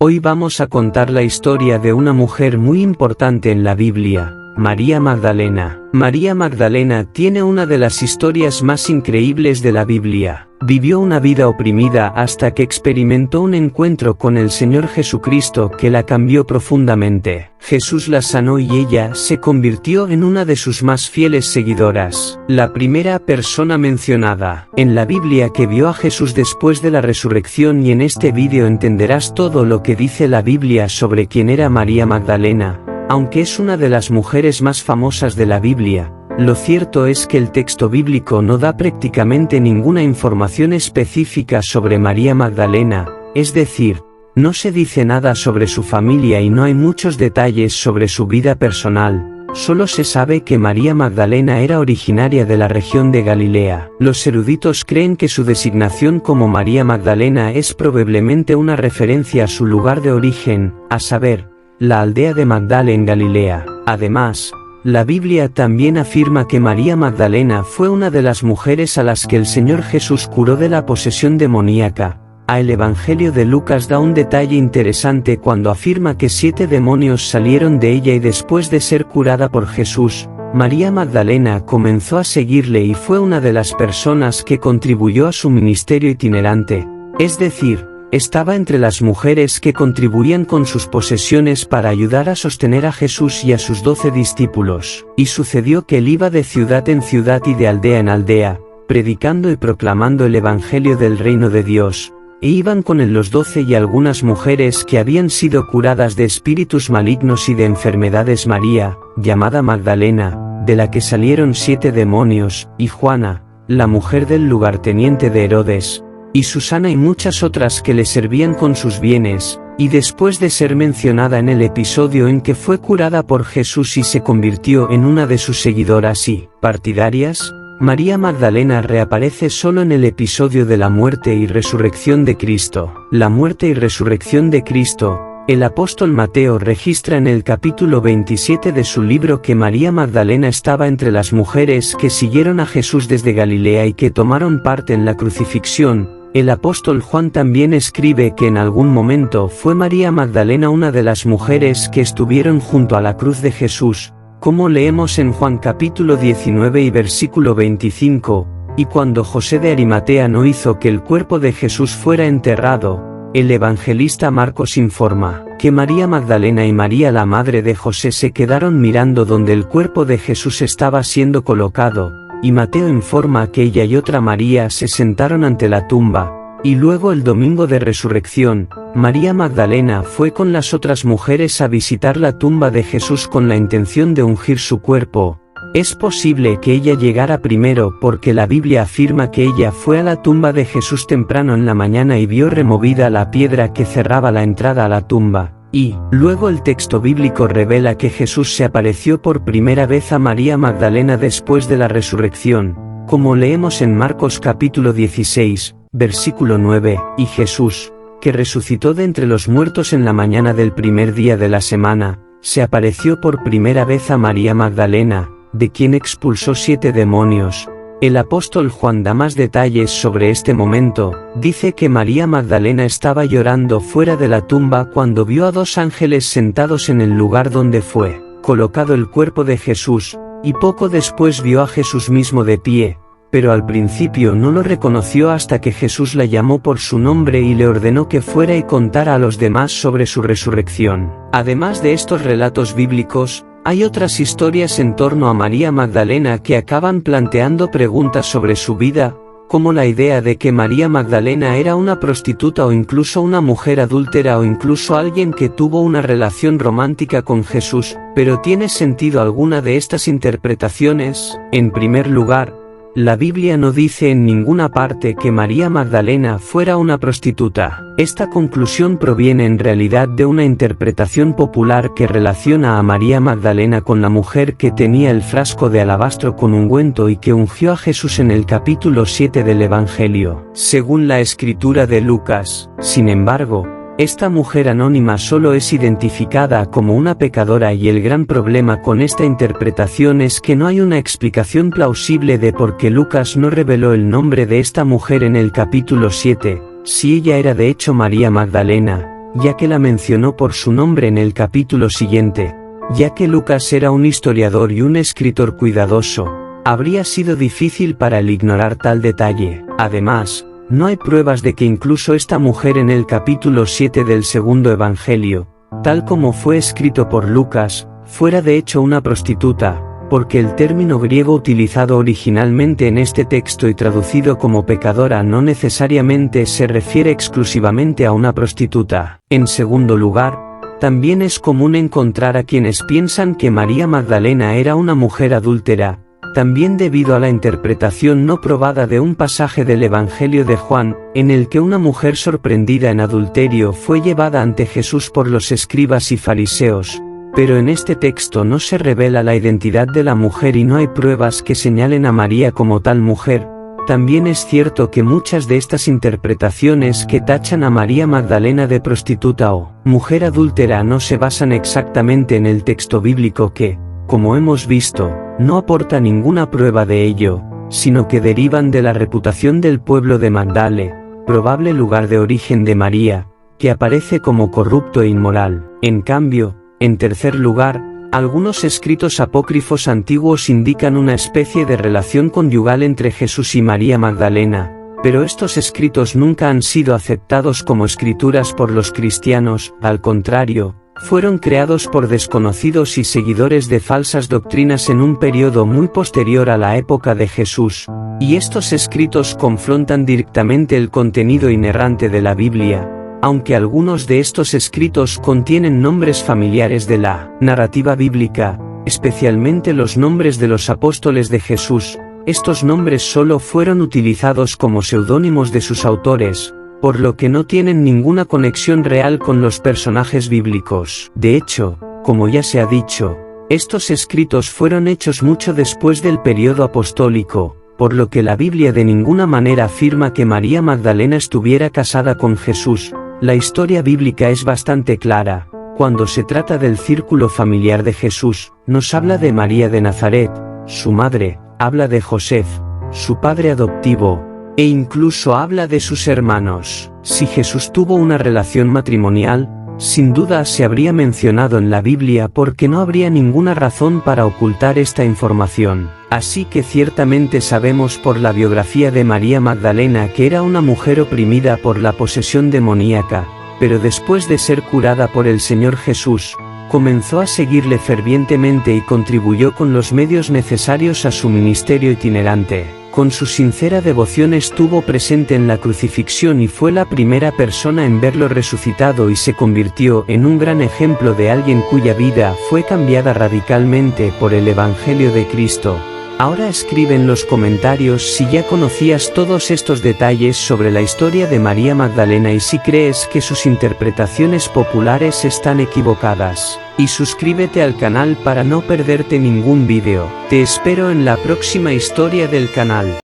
Hoy vamos a contar la historia de una mujer muy importante en la Biblia, María Magdalena. María Magdalena tiene una de las historias más increíbles de la Biblia. Vivió una vida oprimida hasta que experimentó un encuentro con el Señor Jesucristo que la cambió profundamente. Jesús la sanó y ella se convirtió en una de sus más fieles seguidoras. La primera persona mencionada en la Biblia que vio a Jesús después de la resurrección, y en este vídeo entenderás todo lo que dice la Biblia sobre quién era María Magdalena. Aunque es una de las mujeres más famosas de la Biblia, lo cierto es que el texto bíblico no da prácticamente ninguna información específica sobre María Magdalena, es decir, no se dice nada sobre su familia y no hay muchos detalles sobre su vida personal. Solo se sabe que María Magdalena era originaria de la región de Galilea. Los eruditos creen que su designación como María Magdalena es probablemente una referencia a su lugar de origen, a saber, la aldea de Magdala en Galilea. Además, la Biblia también afirma que María Magdalena fue una de las mujeres a las que el Señor Jesús curó de la posesión demoníaca. El Evangelio de Lucas da un detalle interesante cuando afirma que 7 demonios salieron de ella y después de ser curada por Jesús, María Magdalena comenzó a seguirle y fue una de las personas que contribuyó a su ministerio itinerante, es decir, estaba entre las mujeres que contribuían con sus posesiones para ayudar a sostener a Jesús y a sus 12 discípulos. Y sucedió que él iba de ciudad en ciudad y de aldea en aldea, predicando y proclamando el Evangelio del reino de Dios. E iban con él los 12 y algunas mujeres que habían sido curadas de espíritus malignos y de enfermedades: María, llamada Magdalena, de la que salieron 7 demonios, y Juana, la mujer del lugarteniente de Herodes, y Susana y muchas otras que le servían con sus bienes. Y después de ser mencionada en el episodio en que fue curada por Jesús y se convirtió en una de sus seguidoras y partidarias, María Magdalena reaparece solo en el episodio de la muerte y resurrección de Cristo. La muerte y resurrección de Cristo, el apóstol Mateo registra en el capítulo 27 de su libro que María Magdalena estaba entre las mujeres que siguieron a Jesús desde Galilea y que tomaron parte en la crucifixión. El apóstol Juan también escribe que en algún momento fue María Magdalena una de las mujeres que estuvieron junto a la cruz de Jesús, como leemos en Juan capítulo 19 y versículo 25, y cuando José de Arimatea no hizo que el cuerpo de Jesús fuera enterrado, el evangelista Marcos informa que María Magdalena y María la madre de José se quedaron mirando donde el cuerpo de Jesús estaba siendo colocado, y Mateo informa que ella y otra María se sentaron ante la tumba. Y luego el domingo de resurrección, María Magdalena fue con las otras mujeres a visitar la tumba de Jesús con la intención de ungir su cuerpo. Es posible que ella llegara primero porque la Biblia afirma que ella fue a la tumba de Jesús temprano en la mañana y vio removida la piedra que cerraba la entrada a la tumba. Y luego el texto bíblico revela que Jesús se apareció por primera vez a María Magdalena después de la resurrección, como leemos en Marcos capítulo 16, versículo 9, y Jesús, que resucitó de entre los muertos en la mañana del primer día de la semana, se apareció por primera vez a María Magdalena, de quien expulsó 7 demonios. El apóstol Juan da más detalles sobre este momento. Dice que María Magdalena estaba llorando fuera de la tumba cuando vio a 2 ángeles sentados en el lugar donde fue colocado el cuerpo de Jesús, y poco después vio a Jesús mismo de pie, pero al principio no lo reconoció hasta que Jesús la llamó por su nombre y le ordenó que fuera y contara a los demás sobre su resurrección. Además de estos relatos bíblicos, hay otras historias en torno a María Magdalena que acaban planteando preguntas sobre su vida, como la idea de que María Magdalena era una prostituta o incluso una mujer adúltera o incluso alguien que tuvo una relación romántica con Jesús. ¿Pero tiene sentido alguna de estas interpretaciones? En primer lugar, la Biblia no dice en ninguna parte que María Magdalena fuera una prostituta. Esta conclusión proviene en realidad de una interpretación popular que relaciona a María Magdalena con la mujer que tenía el frasco de alabastro con ungüento y que ungió a Jesús en el capítulo 7 del Evangelio, según la escritura de Lucas. Sin embargo, esta mujer anónima solo es identificada como una pecadora y el gran problema con esta interpretación es que no hay una explicación plausible de por qué Lucas no reveló el nombre de esta mujer en el capítulo 7, si ella era de hecho María Magdalena, ya que la mencionó por su nombre en el capítulo siguiente. Ya que Lucas era un historiador y un escritor cuidadoso, habría sido difícil para él ignorar tal detalle. Además, no hay pruebas de que incluso esta mujer en el capítulo 7 del segundo evangelio, tal como fue escrito por Lucas, fuera de hecho una prostituta, porque el término griego utilizado originalmente en este texto y traducido como pecadora no necesariamente se refiere exclusivamente a una prostituta. En segundo lugar, también es común encontrar a quienes piensan que María Magdalena era una mujer adúltera, también debido a la interpretación no probada de un pasaje del Evangelio de Juan, en el que una mujer sorprendida en adulterio fue llevada ante Jesús por los escribas y fariseos, pero en este texto no se revela la identidad de la mujer y no hay pruebas que señalen a María como tal mujer. También es cierto que muchas de estas interpretaciones que tachan a María Magdalena de prostituta o mujer adúltera no se basan exactamente en el texto bíblico que, como hemos visto, no aporta ninguna prueba de ello, sino que derivan de la reputación del pueblo de Magdala, probable lugar de origen de María, que aparece como corrupto e inmoral. En cambio, en tercer lugar, algunos escritos apócrifos antiguos indican una especie de relación conyugal entre Jesús y María Magdalena, pero estos escritos nunca han sido aceptados como escrituras por los cristianos, al contrario, fueron creados por desconocidos y seguidores de falsas doctrinas en un periodo muy posterior a la época de Jesús, y estos escritos confrontan directamente el contenido inerrante de la Biblia. Aunque algunos de estos escritos contienen nombres familiares de la narrativa bíblica, especialmente los nombres de los apóstoles de Jesús, estos nombres solo fueron utilizados como seudónimos de sus autores, por lo que no tienen ninguna conexión real con los personajes bíblicos. De hecho, como ya se ha dicho, estos escritos fueron hechos mucho después del periodo apostólico, por lo que la Biblia de ninguna manera afirma que María Magdalena estuviera casada con Jesús. La historia bíblica es bastante clara. Cuando se trata del círculo familiar de Jesús, nos habla de María de Nazaret, su madre, habla de José, su padre adoptivo, e incluso habla de sus hermanos. Si Jesús tuvo una relación matrimonial, sin duda se habría mencionado en la Biblia porque no habría ninguna razón para ocultar esta información. Así que ciertamente sabemos por la biografía de María Magdalena que era una mujer oprimida por la posesión demoníaca, pero después de ser curada por el Señor Jesús, comenzó a seguirle fervientemente y contribuyó con los medios necesarios a su ministerio itinerante. Con su sincera devoción estuvo presente en la crucifixión y fue la primera persona en verlo resucitado y se convirtió en un gran ejemplo de alguien cuya vida fue cambiada radicalmente por el Evangelio de Cristo. Ahora escribe en los comentarios si ya conocías todos estos detalles sobre la historia de María Magdalena y si crees que sus interpretaciones populares están equivocadas. Y suscríbete al canal para no perderte ningún vídeo. Te espero en la próxima historia del canal.